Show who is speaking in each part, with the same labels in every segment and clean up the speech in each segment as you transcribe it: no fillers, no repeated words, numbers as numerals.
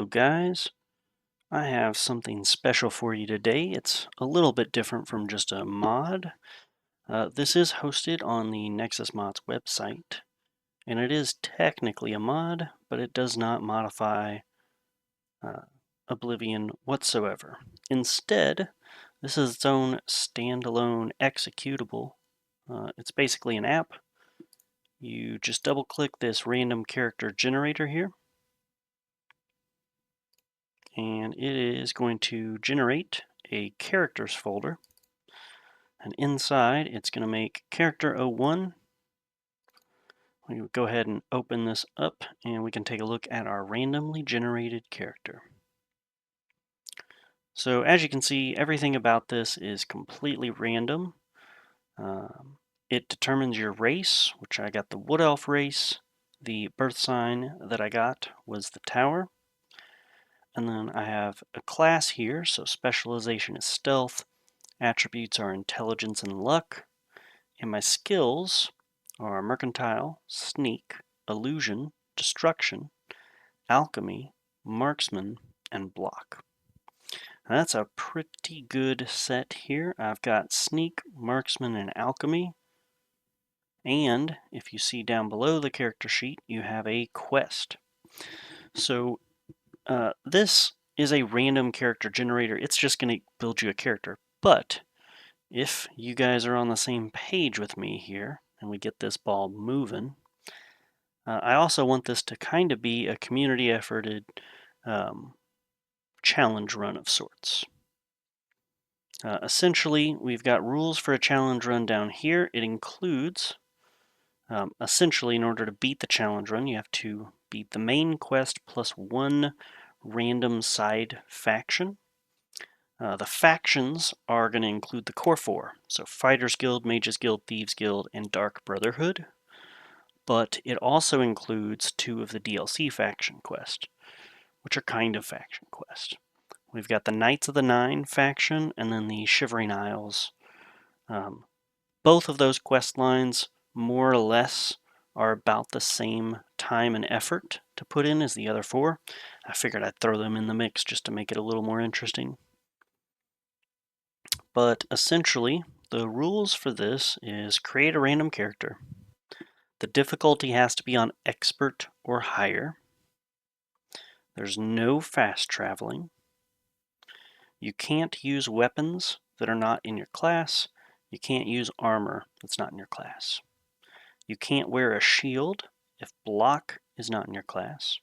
Speaker 1: Hello guys, I have something special for you today. It's a little bit different from just a mod. This is hosted on the Nexus Mods website, and it is technically a mod, but it does not modify uh, Oblivion whatsoever. Instead, this is its own standalone executable. It's basically an app. You just double click this random character generator here, and it is going to generate a characters folder, and inside it's going to make character 01. We will go ahead and open this up and we can take a look at our randomly generated character. So as you can see, everything about this is completely random. It determines your race, which I got the Wood Elf race. The birth sign that I got was the Tower. And then I have a class here, so specialization is stealth, attributes are intelligence and luck, and my skills are mercantile, sneak, illusion, destruction, alchemy, marksman, and block. Now that's a pretty good set here. I've got sneak, marksman, and alchemy. And if you see down below the character sheet, you have a quest. So this is a random character generator. It's just going to build you a character. But if you guys are on the same page with me here, and we get this ball moving, I also want this to kind of be a community efforted challenge run of sorts. Essentially, we've got rules for a challenge run down here. It includes, essentially, in order to beat the challenge run, you have to beat the main quest plus one random side faction. The factions are going to include the core four, so Fighters Guild, Mages Guild, Thieves Guild, and Dark Brotherhood. But it also includes two of the DLC faction quests, which are kind of faction quests. We've got the Knights of the Nine faction and then the Shivering Isles. Both of those quest lines, more or less, are about the same time and effort to put in as the other four. I figured I'd throw them in the mix just to make it a little more interesting. But essentially, the rules for this is create a random character. The difficulty has to be on expert or higher. There's no fast traveling. You can't use weapons that are not in your class. You can't use armor that's not in your class. You can't wear a shield if block is not in your class.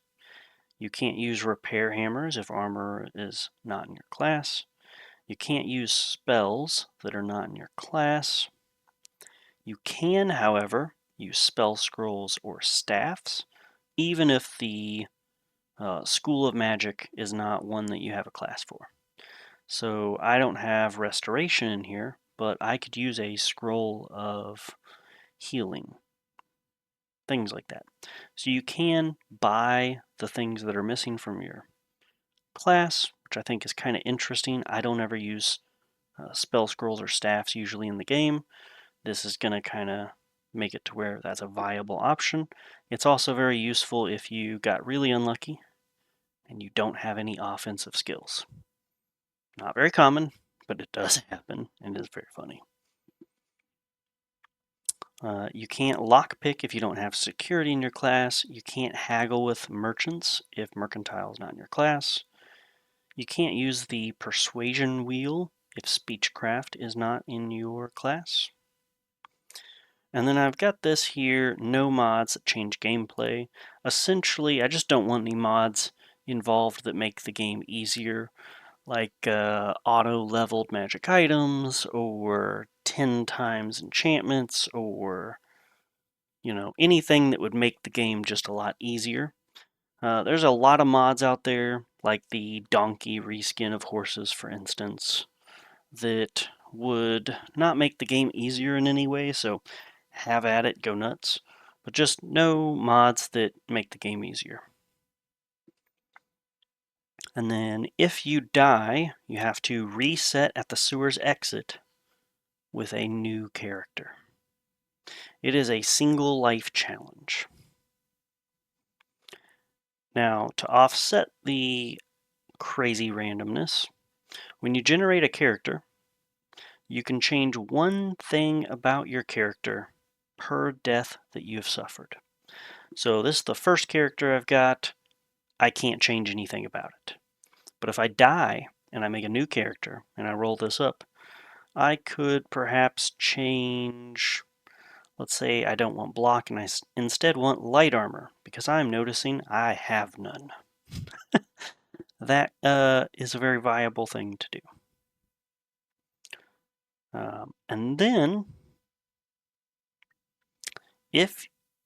Speaker 1: You can't use repair hammers if armor is not in your class. You can't use spells that are not in your class. You can, however, use spell scrolls or staffs, even if the School of Magic is not one that you have a class for. So I don't have restoration in here, but I could use a scroll of healing, things like that. So you can buy the things that are missing from your class, which I think is kind of interesting. I don't ever use spell scrolls or staffs usually in the game. This is going to kind of make it to where that's a viable option. It's also very useful if you got really unlucky and you don't have any offensive skills. Not very common, but it does happen and is very funny. You can't lockpick if you don't have security in your class. You can't haggle with merchants if mercantile is not in your class. You can't use the persuasion wheel if speechcraft is not in your class. And then I've got this here, no mods that change gameplay. Essentially, I just don't want any mods involved that make the game easier, like auto-leveled magic items, or 10 times enchantments, or, you know, anything that would make the game just a lot easier. There's a lot of mods out there, like the donkey reskin of horses, for instance, that would not make the game easier in any way, so have at it, go nuts. But just no mods that make the game easier. And then if you die, you have to reset at the sewer's exit with a new character. It is a single life challenge. Now, to offset the crazy randomness, when you generate a character, you can change one thing about your character per death that you have suffered. So this is the first character I've got. I can't change anything about it. But if I die and I make a new character and I roll this up, I could perhaps change, let's say I don't want block and I instead want light armor because I'm noticing I have none. That is a very viable thing to do. And then,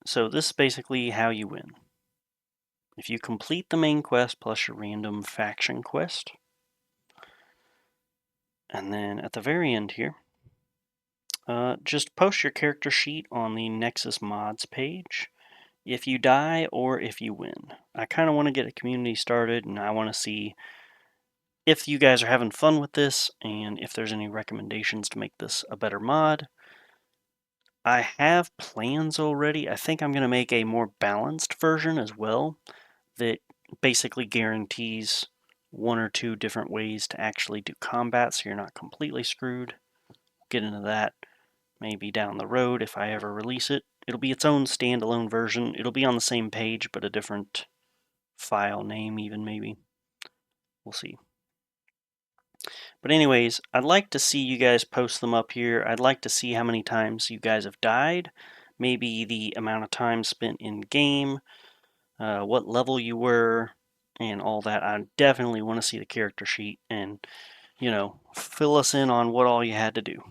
Speaker 1: so this is basically how you win. If you complete the main quest plus your random faction quest, and then at the very end here, just post your character sheet on the Nexus Mods page if you die or if you win. I kind of want to get a community started, and I want to see if you guys are having fun with this and if there's any recommendations to make this a better mod. I have plans already. I think I'm going to make a more balanced version as well that basically guarantees one or two different ways to actually do combat so you're not completely screwed. Get into that maybe down the road if I ever release it. It'll be its own standalone version. It'll be on the same page but a different file name even maybe. We'll see. But anyways, I'd like to see you guys post them up here. I'd like to see how many times you guys have died, maybe the amount of time spent in game, what level you were, and all that. I definitely want to see the character sheet and, fill us in on what all you had to do.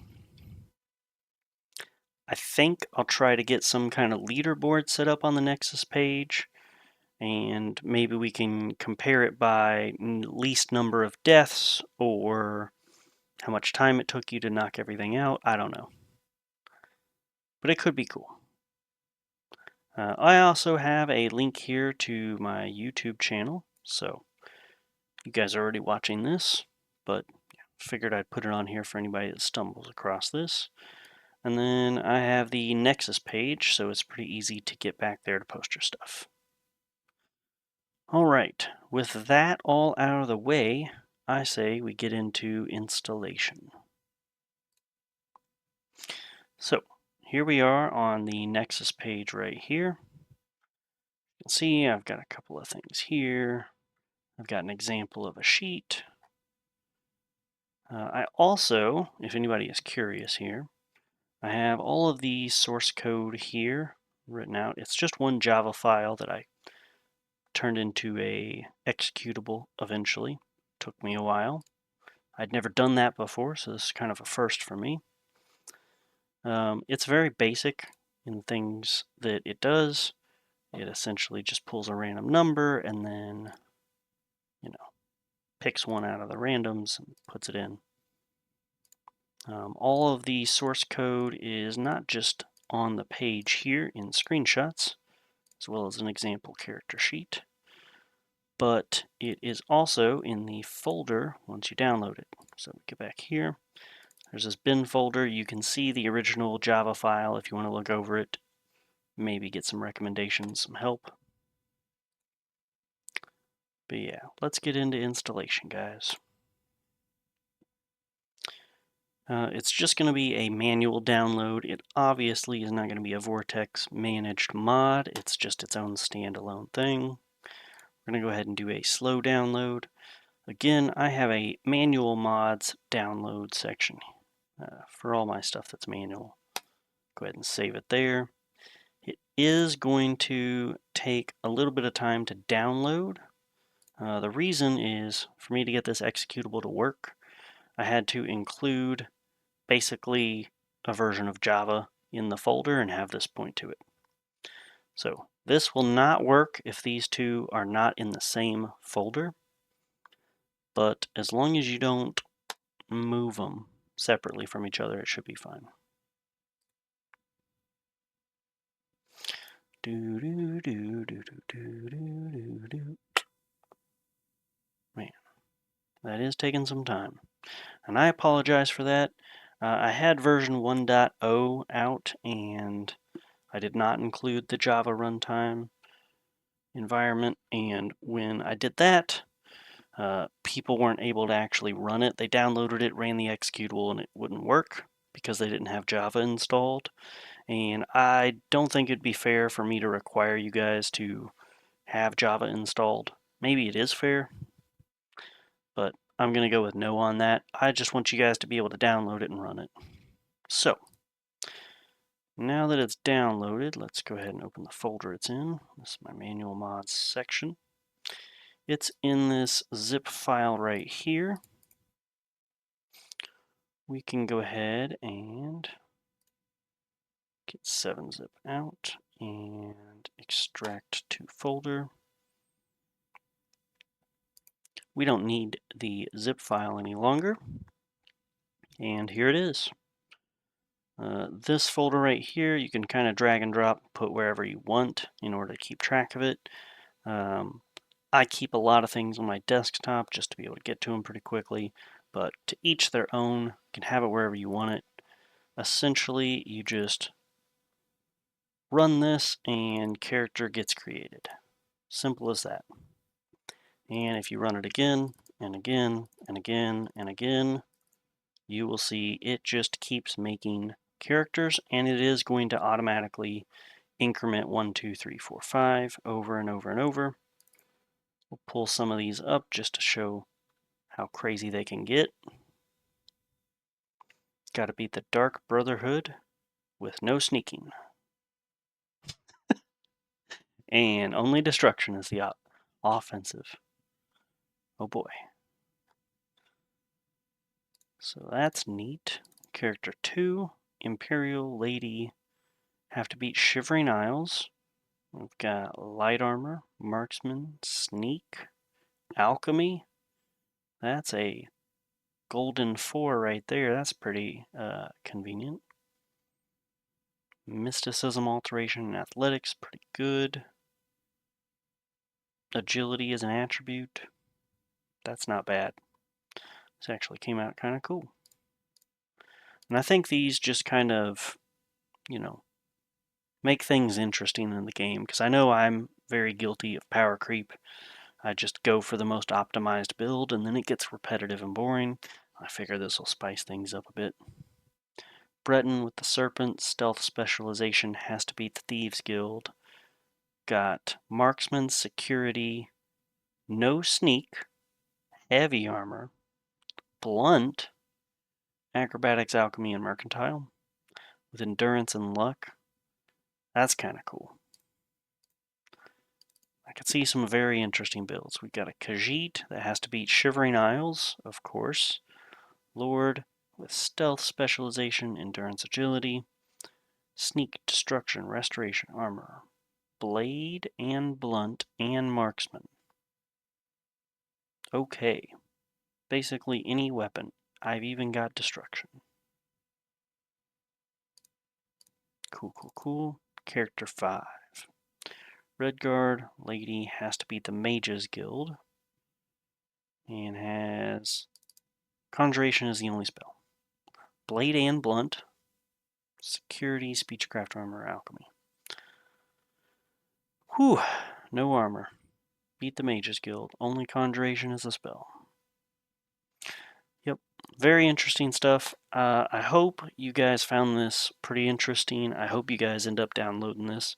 Speaker 1: I think I'll try to get some kind of leaderboard set up on the Nexus page, and maybe we can compare it by least number of deaths or how much time it took you to knock everything out. I don't know. But it could be cool. I also have a link here to my YouTube channel, so you guys are already watching this, but figured I'd put it on here for anybody that stumbles across this. And then I have the Nexus page, so it's pretty easy to get back there to post your stuff. Alright, with that all out of the way, I say we get into installation. So, here we are on the Nexus page right here. You can see I've got a couple of things here. I've got an example of a sheet. I also, if anybody is curious here, I have all of the source code here written out. It's just one Java file that I turned into a executable eventually. Took me a while. I'd never done that before, so this is kind of a first for me. It's very basic in things that it does. It essentially just pulls a random number and then, picks one out of the randoms and puts it in. All of the source code is not just on the page here in screenshots, as well as an example character sheet, but it is also in the folder once you download it. So we get back here. There's this bin folder. You can see the original Java file if you want to look over it, maybe get some recommendations, some help. But yeah, let's get into installation, guys. It's just going to be a manual download. It obviously is not going to be a Vortex managed mod. It's just its own standalone thing. We're going to go ahead and do a slow download. Again, I have a manual mods download section for all my stuff that's manual. Go ahead and save it there. It is going to take a little bit of time to download. The reason is, for me to get this executable to work, I had to include basically a version of Java in the folder and have this point to it. So this will not work if these two are not in the same folder, but as long as you don't move them separately from each other, it should be fine. Man, that is taking some time. And I apologize for that. I had version 1.0 out and I did not include the Java runtime. environment, and when I did that, people weren't able to actually run it. They downloaded it, ran the executable, and it wouldn't work because they didn't have Java installed. And I don't think it'd be fair for me to require you guys to have Java installed. Maybe it is fair, but I'm going to go with no on that. I just want you guys to be able to download it and run it. So, now that it's downloaded, let's go ahead and open the folder it's in. This is my manual mods section. It's in this zip file right here. We can go ahead and get 7-zip out and extract to folder. We don't need the zip file any longer. And here it is. This folder right here, you can kind of drag and drop, put wherever you want in order to keep track of it. I keep a lot of things on my desktop just to be able to get to them pretty quickly, but to each their own. You can have it wherever you want it. Essentially, you just run this and character gets created. Simple as that. And if you run it again and again and again and again, you will see it just keeps making characters, and it is going to automatically increment 1, 2, 3, 4, 5 over and over and over. We'll pull some of these up just to show how crazy they can get. Got to beat the Dark Brotherhood with no sneaking. And only destruction is the offensive. Oh boy. So that's neat. Character 2, Imperial Lady, have to beat Shivering Isles. We've got Light Armor, Marksman, Sneak, Alchemy. That's a golden 4 right there. That's pretty convenient. Mysticism, Alteration, and Athletics, pretty good. Agility is an attribute. That's not bad. This actually came out kind of cool. And I think these just kind of, make things interesting in the game, because I know I'm very guilty of power creep. I just go for the most optimized build, and then it gets repetitive and boring. I figure this will spice things up a bit. Breton with the Serpent, Stealth Specialization, has to beat the Thieves Guild. Got Marksman, Security, no Sneak, Heavy Armor, Blunt, Acrobatics, Alchemy, and Mercantile, with Endurance and Luck. That's kind of cool. I could see some very interesting builds. We've got a Khajiit that has to beat Shivering Isles, of course. Lord with Stealth Specialization, Endurance, Agility, Sneak, Destruction, Restoration, Armor, Blade and Blunt, and Marksman. Okay. Basically any weapon. I've even got Destruction. Cool, cool, cool. Character 5. Redguard Lady has to beat the Mages Guild. And has Conjuration is the only spell. Blade and Blunt. Security, Speechcraft, Armor, Alchemy. Whew, no armor. Beat the Mages Guild. Only Conjuration is a spell. Yep, very interesting stuff. I hope you guys found this pretty interesting. I hope you guys end up downloading this.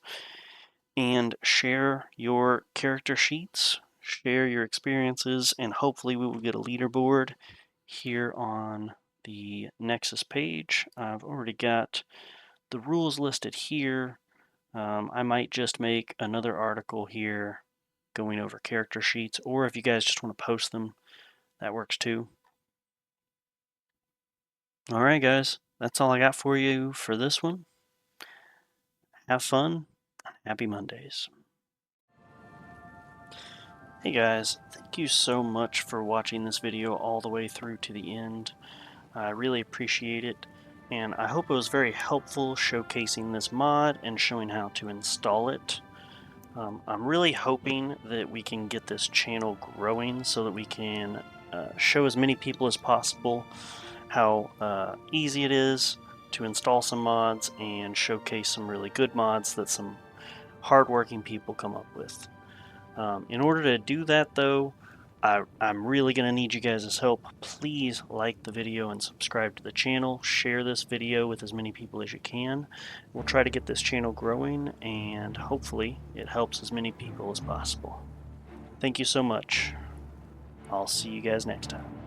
Speaker 1: And share your character sheets, share your experiences, and hopefully we will get a leaderboard here on the Nexus page. I've already got the rules listed here. I might just make another article here going over character sheets, or if you guys just want to post them, that works too. Alright guys, that's all I got for you for this one. Have fun. Happy Mondays. Hey guys, thank you so much for watching this video all the way through to the end. I really appreciate it, and I hope it was very helpful showcasing this mod and showing how to install it. I'm really hoping that we can get this channel growing so that we can show as many people as possible how easy it is to install some mods and showcase some really good mods that some hardworking people come up with. In order to do that, though, I'm really going to need you guys' help. Please like the video and subscribe to the channel. Share this video with as many people as you can. We'll try to get this channel growing, and hopefully it helps as many people as possible. Thank you so much. I'll see you guys next time.